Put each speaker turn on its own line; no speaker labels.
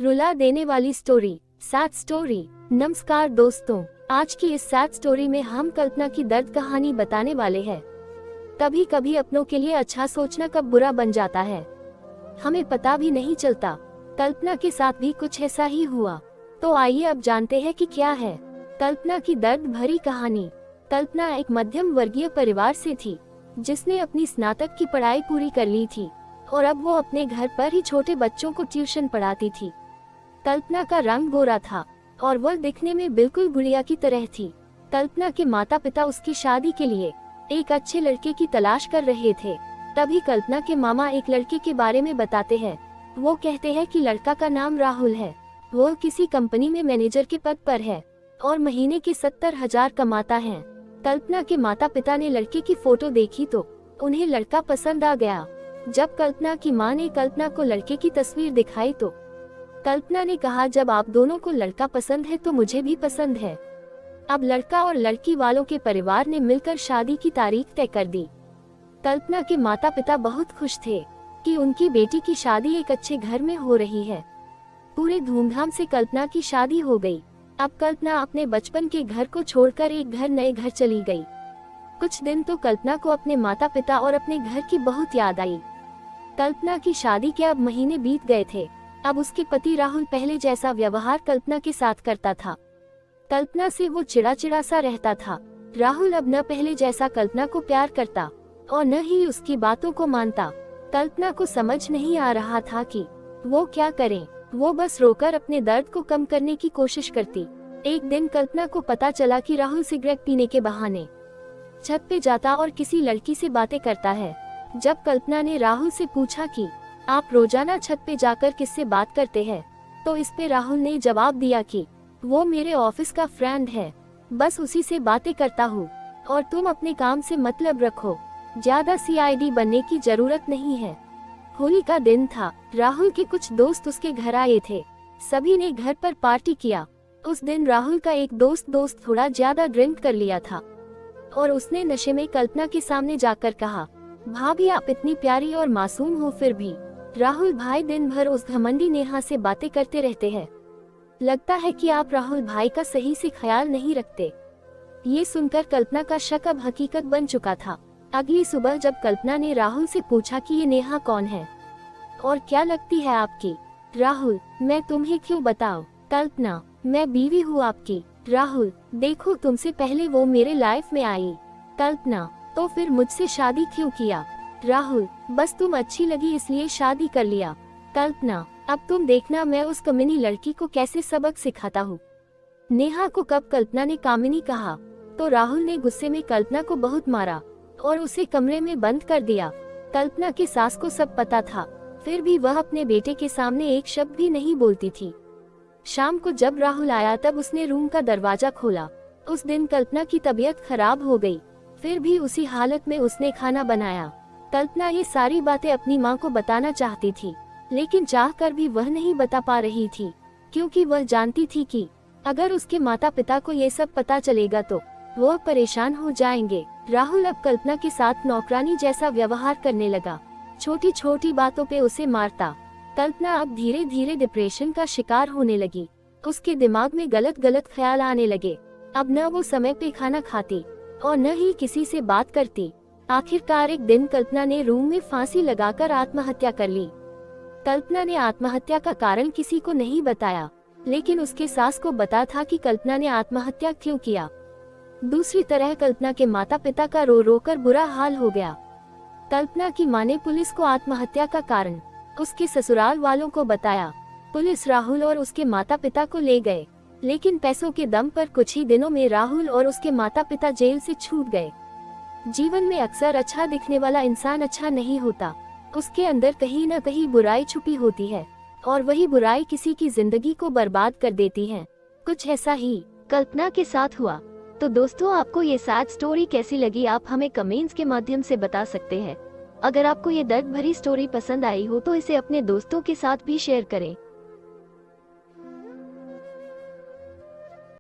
रुला देने वाली स्टोरी, सैड स्टोरी। नमस्कार दोस्तों, आज की इस सैड स्टोरी में हम कल्पना की दर्द कहानी बताने वाले हैं। कभी कभी अपनों के लिए अच्छा सोचना कब बुरा बन जाता है, हमें पता भी नहीं चलता। कल्पना के साथ भी कुछ ऐसा ही हुआ। तो आइए अब जानते हैं कि क्या है कल्पना की दर्द भरी कहानी। कल्पना एक मध्यम वर्गीय परिवार से थी, जिसने अपनी स्नातक की पढ़ाई पूरी कर ली थी और अब वो अपने घर पर ही छोटे बच्चों को ट्यूशन पढ़ाती थी। कल्पना का रंग गोरा था और वह दिखने में बिल्कुल गुड़िया की तरह थी। कल्पना के माता पिता उसकी शादी के लिए एक अच्छे लड़के की तलाश कर रहे थे। तभी कल्पना के मामा एक लड़के के बारे में बताते हैं। वो कहते हैं कि लड़का का नाम राहुल है, वो किसी कंपनी में मैनेजर के पद पर है और महीने के 70,000 कमाता है। कल्पना के माता पिता ने लड़के की फोटो देखी तो उन्हें लड़का पसंद आ गया। जब कल्पना की मां ने कल्पना को लड़के की तस्वीर दिखाई तो कल्पना ने कहा, जब आप दोनों को लड़का पसंद है तो मुझे भी पसंद है। अब लड़का और लड़की वालों के परिवार ने मिलकर शादी की तारीख तय कर दी। कल्पना के माता पिता बहुत खुश थे कि उनकी बेटी की शादी एक अच्छे घर में हो रही है। पूरे धूमधाम से कल्पना की शादी हो गई। अब कल्पना अपने बचपन के घर को छोड़कर एक नए घर चली गई। कुछ दिन तो कल्पना को अपने माता पिता और अपने घर की बहुत याद आई। कल्पना की शादी के अब महीने बीत गए थे। अब उसके पति राहुल पहले जैसा व्यवहार कल्पना के साथ करता था। कल्पना से वो चिड़ा सा रहता था। राहुल अब न पहले जैसा कल्पना को प्यार करता और न ही उसकी बातों को मानता। कल्पना को समझ नहीं आ रहा था कि वो क्या करे। वो बस रोकर अपने दर्द को कम करने की कोशिश करती। एक दिन कल्पना को पता चला कि राहुल सिगरेट पीने के बहाने छत पे जाता और किसी लड़की से बातें करता है। जब कल्पना ने राहुल से पूछा कि आप रोजाना छत पे जाकर किससे बात करते हैं, तो इस पे राहुल ने जवाब दिया कि वो मेरे ऑफिस का फ्रेंड है, बस उसी से बातें करता हूँ और तुम अपने काम से मतलब रखो, ज्यादा सीआईडी बनने की जरूरत नहीं है। होली का दिन था। राहुल के कुछ दोस्त उसके घर आए थे। सभी ने घर पर पार्टी किया। उस दिन राहुल का एक दोस्त थोड़ा ज्यादा ड्रिंक कर लिया था और उसने नशे में कल्पना के सामने जाकर कहा, भाभी आप इतनी प्यारी और मासूम हो, फिर भी राहुल भाई दिन भर उस घमंडी नेहा से बातें करते रहते हैं। लगता है कि आप राहुल भाई का सही से ख्याल नहीं रखते। ये सुनकर कल्पना का शक अब हकीकत बन चुका था। अगली सुबह जब कल्पना ने राहुल से पूछा कि ये नेहा कौन है और क्या लगती है आपकी। राहुल, मैं तुम्हें क्यों बताऊं। कल्पना, मैं बीवी हूँ आपकी। राहुल, देखो तुमसे पहले वो मेरे लाइफ में आई। कल्पना, तो फिर मुझसे शादी क्यों किया। राहुल, बस तुम अच्छी लगी इसलिए शादी कर लिया। कल्पना, अब तुम देखना मैं उस कमीनी लड़की को कैसे सबक सिखाता हूँ। नेहा को कब कल्पना ने कामिनी कहा तो राहुल ने गुस्से में कल्पना को बहुत मारा और उसे कमरे में बंद कर दिया। कल्पना की सास को सब पता था, फिर भी वह अपने बेटे के सामने एक शब्द भी नहीं बोलती थी। शाम को जब राहुल आया तब उसने रूम का दरवाजा खोला। उस दिन कल्पना की तबीयत खराब हो गई, फिर भी उसी हालत में उसने खाना बनाया। कल्पना ये सारी बातें अपनी माँ को बताना चाहती थी, लेकिन चाहकर भी वह नहीं बता पा रही थी, क्योंकि वह जानती थी कि अगर उसके माता पिता को ये सब पता चलेगा तो वह परेशान हो जाएंगे। राहुल अब कल्पना के साथ नौकरानी जैसा व्यवहार करने लगा, छोटी छोटी बातों पे उसे मारता। कल्पना अब धीरे धीरे डिप्रेशन का शिकार होने लगी। उसके दिमाग में गलत ख्याल आने लगे। अब न वो समय पे खाना खाती और न ही किसी से बात करती। आखिरकार एक दिन कल्पना ने रूम में फांसी लगाकर आत्महत्या कर ली। कल्पना ने आत्महत्या का कारण किसी को नहीं बताया, लेकिन उसके सास को पता था कि कल्पना ने आत्महत्या क्यों किया। दूसरी तरह कल्पना के माता पिता का रो कर बुरा हाल हो गया। कल्पना की मां ने पुलिस को आत्महत्या का कारण उसके ससुराल वालों को बताया। पुलिस राहुल और उसके माता पिता को ले गए, लेकिन पैसों के दम पर कुछ ही दिनों में राहुल और उसके माता पिता जेल से छूट गए। जीवन में अक्सर अच्छा दिखने वाला इंसान अच्छा नहीं होता, उसके अंदर कहीं न कहीं बुराई छुपी होती है और वही बुराई किसी की जिंदगी को बर्बाद कर देती है। कुछ ऐसा ही कल्पना के साथ हुआ। तो दोस्तों, आपको ये सैड स्टोरी कैसी लगी आप हमें कमेंट्स के माध्यम से बता सकते हैं। अगर आपको ये दर्द भरी स्टोरी पसंद आई हो तो इसे अपने दोस्तों के साथ भी शेयर करें।